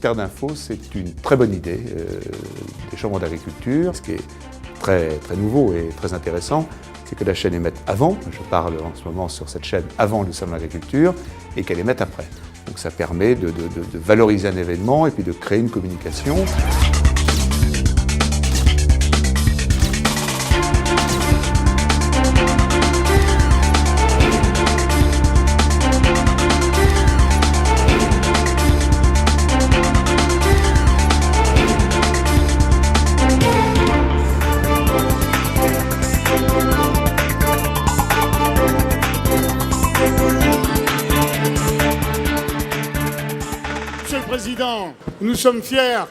Terre d'Info, c'est une très bonne idée des chambres d'agriculture. Ce qui est très nouveau et très intéressant, c'est que la chaîne émette avant, je parle en ce moment sur cette chaîne avant le salon de l'agriculture, et qu'elle émette après. Donc ça permet de valoriser un événement et puis de créer une communication. Monsieur le Président, nous sommes fiers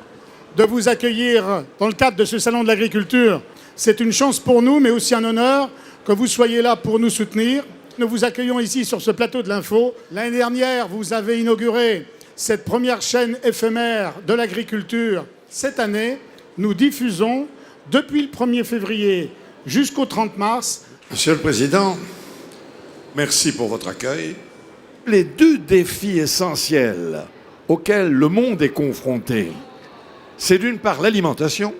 de vous accueillir dans le cadre de ce Salon de l'Agriculture. C'est une chance pour nous, mais aussi un honneur que vous soyez là pour nous soutenir. Nous vous accueillons ici sur ce plateau de l'info. L'année dernière, vous avez inauguré cette première chaîne éphémère de l'agriculture. Cette année, nous diffusons depuis le 1er février jusqu'au 30 mars. Monsieur le Président, merci pour votre accueil. Les deux défis essentiels auxquels le monde est confronté, c'est d'une part l'alimentation,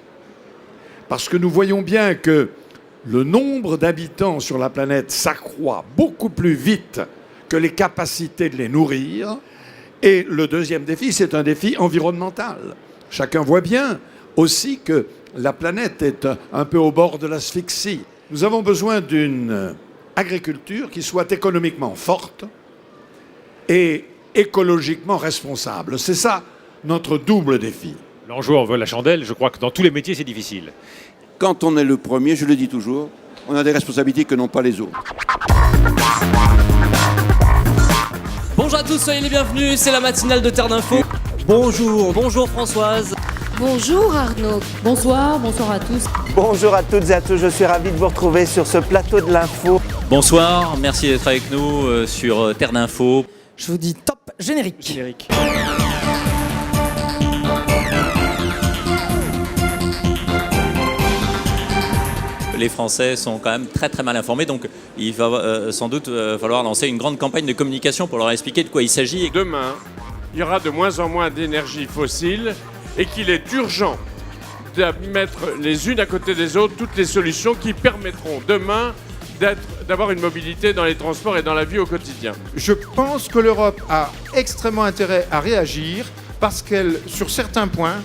parce que nous voyons bien que le nombre d'habitants sur la planète s'accroît beaucoup plus vite que les capacités de les nourrir. Et le deuxième défi, c'est un défi environnemental. Chacun voit bien aussi que la planète est un peu au bord de l'asphyxie. Nous avons besoin d'une agriculture qui soit économiquement forte et écologiquement responsable. C'est ça notre double défi. L'enjeu en veut la chandelle, je crois que dans tous les métiers c'est difficile. Quand on est le premier, je le dis toujours, on a des responsabilités que n'ont pas les autres. Bonjour à tous, soyez les bienvenus, c'est la matinale de Terre d'Info. Bonjour Françoise. Bonjour Arnaud. Bonsoir à tous. Bonjour à toutes et à tous, je suis ravi de vous retrouver sur ce plateau de l'info. Bonsoir, merci d'être avec nous sur Terre d'Info. Je vous dis top générique. Les Français sont quand même très mal informés, donc il va sans doute falloir lancer une grande campagne de communication pour leur expliquer de quoi il s'agit. Demain, il y aura de moins en moins d'énergie fossile et qu'il est urgent de mettre les unes à côté des autres toutes les solutions qui permettront demain d'avoir une mobilité dans les transports et dans la vie au quotidien. Je pense que l'Europe a extrêmement intérêt à réagir parce qu'elle, sur certains points,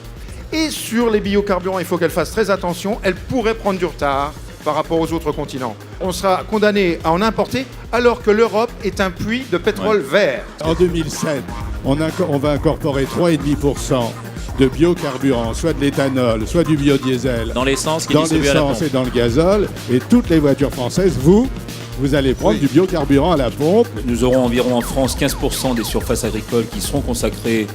et sur les biocarburants, il faut qu'elle fasse très attention, elle pourrait prendre du retard par rapport aux autres continents. On sera condamné à en importer alors que l'Europe est un puits de pétrole vert. En 2007, on va incorporer 3,5% de biocarburants, soit de l'éthanol, soit du biodiesel. Dans l'essence qui dans l'essence et dans le gazole. Et toutes les voitures françaises, vous allez prendre du biocarburant à la pompe. Nous aurons environ en France 15% des surfaces agricoles qui seront consacrées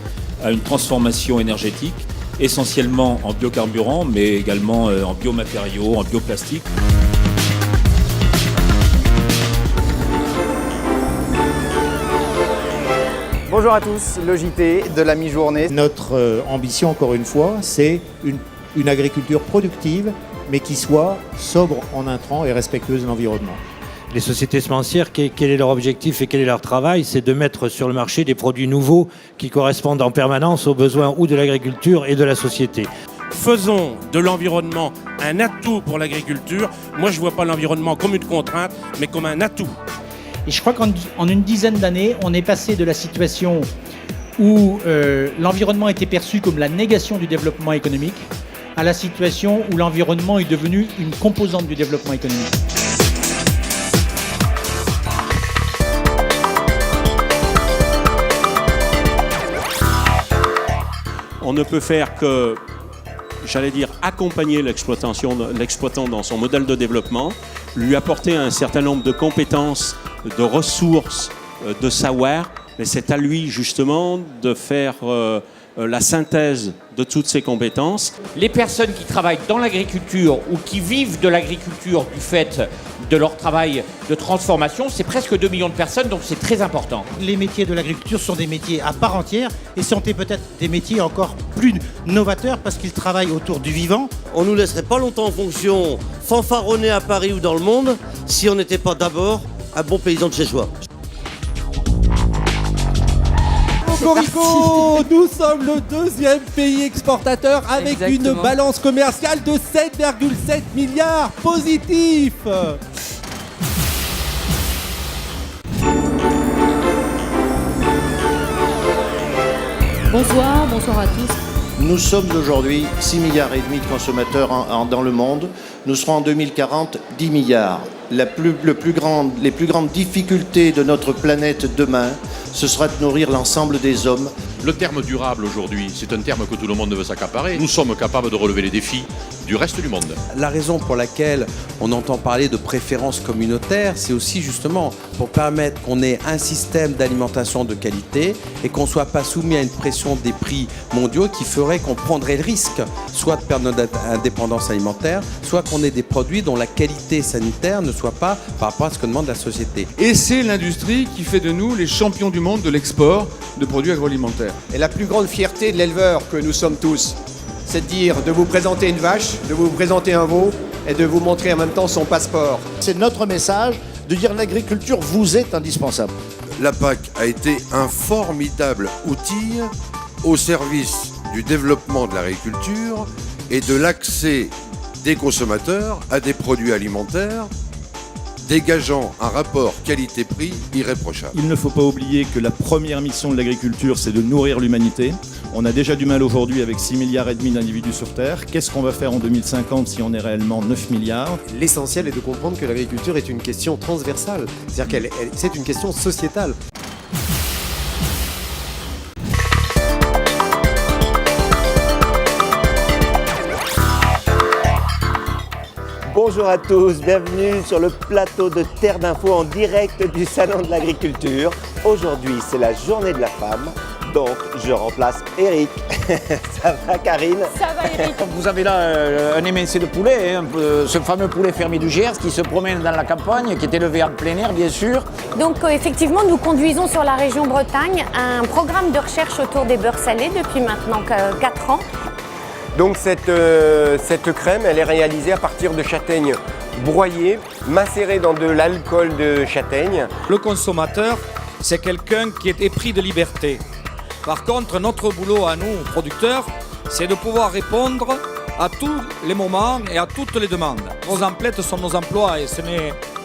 à une transformation énergétique, essentiellement en biocarburant, mais également en biomatériaux, en bioplastique. Bonjour à tous, le JT de la mi-journée. Notre ambition, encore une fois, c'est une agriculture productive, mais qui soit sobre en intrants et respectueuse de l'environnement. Les sociétés semencières, quel est leur objectif et quel est leur travail? C'est de mettre sur le marché des produits nouveaux qui correspondent en permanence aux besoins ou de l'agriculture et de la société. Faisons de l'environnement un atout pour l'agriculture. Moi, je ne vois pas l'environnement comme une contrainte, mais comme un atout. Et je crois qu'en une dizaine d'années, on est passé de la situation où l'environnement était perçu comme la négation du développement économique à la situation où l'environnement est devenu une composante du développement économique. On ne peut faire que, accompagner l'exploitant dans son modèle de développement, lui apporter un certain nombre de compétences, de ressources, de savoir, mais c'est à lui justement de faire la synthèse de toutes ces compétences. Les personnes qui travaillent dans l'agriculture ou qui vivent de l'agriculture du fait de leur travail de transformation, c'est presque 2 millions de personnes, donc c'est très important. Les métiers de l'agriculture sont des métiers à part entière et sont peut-être des métiers encore plus novateurs parce qu'ils travaillent autour du vivant. On ne nous laisserait pas longtemps en fonction, fanfaronner à Paris ou dans le monde, si on n'était pas d'abord un bon paysan de chez soi. Cocorico, nous sommes le deuxième pays exportateur avec une balance commerciale de 7,7 milliards positif. Bonsoir à tous. Nous sommes aujourd'hui 6,5 milliards de consommateurs dans le monde. Nous serons en 2040 10 milliards. Les plus grandes difficultés de notre planète demain, ce sera de nourrir l'ensemble des hommes. Le terme durable aujourd'hui, c'est un terme que tout le monde veut s'accaparer. Nous sommes capables de relever les défis du reste du monde. La raison pour laquelle on entend parler de préférence communautaire, c'est aussi justement pour permettre qu'on ait un système d'alimentation de qualité et qu'on ne soit pas soumis à une pression des prix mondiaux qui ferait qu'on prendrait le risque soit de perdre notre indépendance alimentaire, soit qu'on ait des produits dont la qualité sanitaire ne soit pas par rapport à ce que demande la société. Et c'est l'industrie qui fait de nous les champions du monde de l'export de produits agroalimentaires. Et la plus grande fierté de l'éleveur que nous sommes tous, c'est de dire, de vous présenter une vache, de vous présenter un veau et de vous montrer en même temps son passeport. C'est notre message de dire l'agriculture vous est indispensable. La PAC a été un formidable outil au service du développement de l'agriculture et de l'accès des consommateurs à des produits alimentaires dégageant un rapport qualité-prix irréprochable. Il ne faut pas oublier que la première mission de l'agriculture, c'est de nourrir l'humanité. On a déjà du mal aujourd'hui avec 6,5 milliards d'individus sur Terre. Qu'est-ce qu'on va faire en 2050 si on est réellement 9 milliards? L'essentiel est de comprendre que l'agriculture est une question transversale, c'est-à-dire que c'est une question sociétale. Bonjour à tous, bienvenue sur le plateau de Terre d'Info en direct du Salon de l'Agriculture. Aujourd'hui, c'est la journée de la femme, donc je remplace Eric. Ça va Karine? Ça va Eric. Vous avez là un émincé de poulet, hein, ce fameux poulet fermier du Gers qui se promène dans la campagne, qui est élevé en plein air bien sûr. Donc effectivement, nous conduisons sur la région Bretagne un programme de recherche autour des beurres salés depuis maintenant 4 ans. Donc cette crème, elle est réalisée à partir de châtaignes broyées, macérées dans de l'alcool de châtaigne. Le consommateur, c'est quelqu'un qui est épris de liberté. Par contre, notre boulot à nous, producteurs, c'est de pouvoir répondre à tous les moments et à toutes les demandes. Nos emplettes sont nos emplois et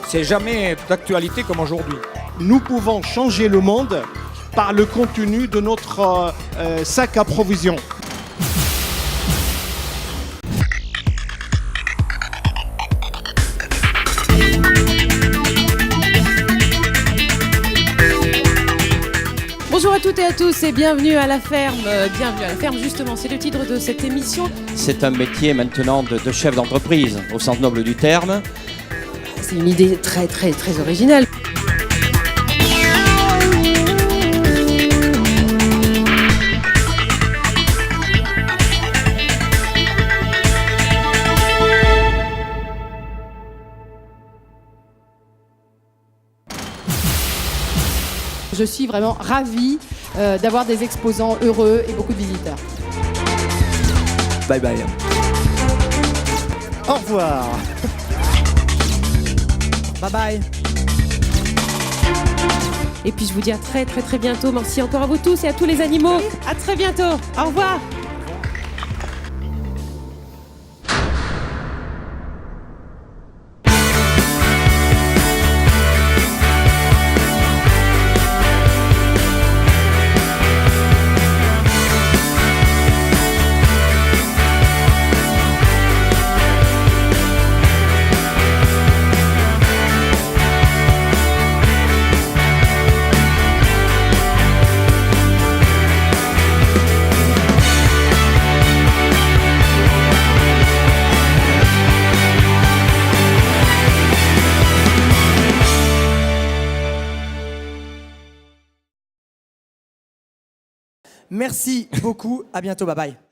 c'est jamais d'actualité comme aujourd'hui. Nous pouvons changer le monde par le contenu de notre sac à provisions. Bonjour à toutes et à tous et bienvenue à la ferme. Bienvenue à la ferme, justement, c'est le titre de cette émission. C'est un métier maintenant de chef d'entreprise, au sens noble du terme. C'est une idée très originale. Je suis vraiment ravie d'avoir des exposants heureux et beaucoup de visiteurs. Bye bye. Au revoir. Bye bye. Et puis je vous dis à très bientôt. Merci encore à vous tous et à tous les animaux. À très bientôt. Au revoir. Merci beaucoup, à bientôt, bye bye.